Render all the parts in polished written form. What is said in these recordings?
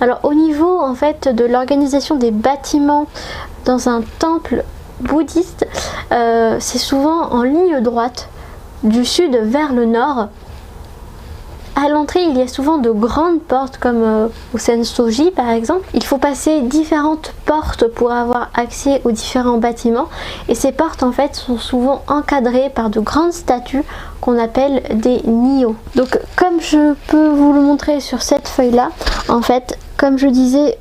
Alors au niveau en fait de l'organisation des bâtiments dans un temple bouddhiste, c'est souvent en ligne droite du sud vers le nord. À l'entrée, il y a souvent de grandes portes comme au Sensoji par exemple. Il faut passer différentes portes pour avoir accès aux différents bâtiments et ces portes en fait sont souvent encadrées par de grandes statues qu'on appelle des nio. Donc comme je peux vous le montrer sur cette feuille là, en fait comme je disais,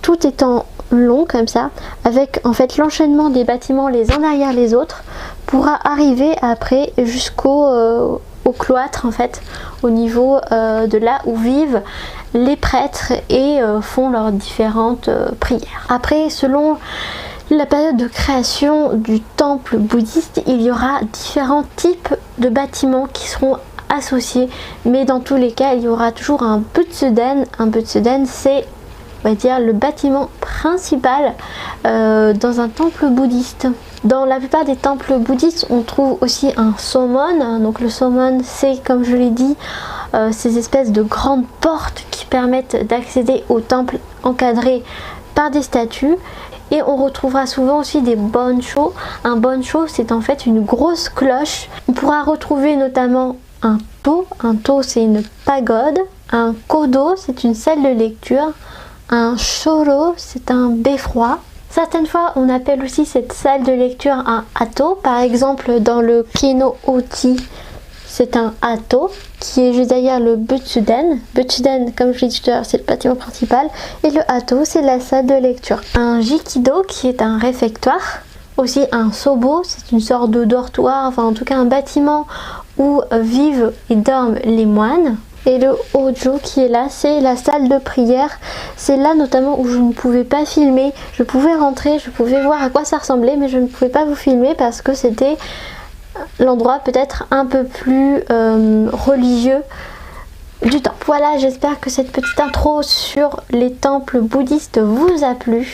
tout étant long comme ça, avec en fait l'enchaînement des bâtiments les uns derrière les autres, pourra arriver après jusqu'au au cloître en fait, au niveau de là où vivent les prêtres et font leurs différentes prières. Après, selon la période de création du temple bouddhiste, il y aura différents types de bâtiments qui seront associés, mais dans tous les cas il y aura toujours un Butsuden. Un Butsuden, c'est, on va dire, le bâtiment principal dans un temple bouddhiste. Dans la plupart des temples bouddhistes, on trouve aussi un somon. Donc le somon, c'est, comme je l'ai dit, ces espèces de grandes portes qui permettent d'accéder au temple encadré par des statues. Et on retrouvera souvent aussi des bonsho. Un bonsho, c'est en fait une grosse cloche. On pourra retrouver notamment un to. Un to, c'est une pagode. Un kodo, c'est une salle de lecture. Un shoro, c'est un beffroi. Certaines fois, on appelle aussi cette salle de lecture un hato. Par exemple, dans le Keno-oti, c'est un hato qui est juste derrière le Butsuden. Butsuden, comme je l'ai dit tout à l'heure, c'est le bâtiment principal. Et le hato, c'est la salle de lecture. Un jikido, qui est un réfectoire. Aussi un sobo, c'est une sorte de dortoir, enfin en tout cas un bâtiment où vivent et dorment les moines. Et le hojo qui est là, c'est la salle de prière. C'est là notamment où je ne pouvais pas filmer. Je pouvais rentrer, je pouvais voir à quoi ça ressemblait, mais je ne pouvais pas vous filmer parce que c'était l'endroit peut-être un peu plus religieux du temple. Voilà, j'espère que cette petite intro sur les temples bouddhistes vous a plu.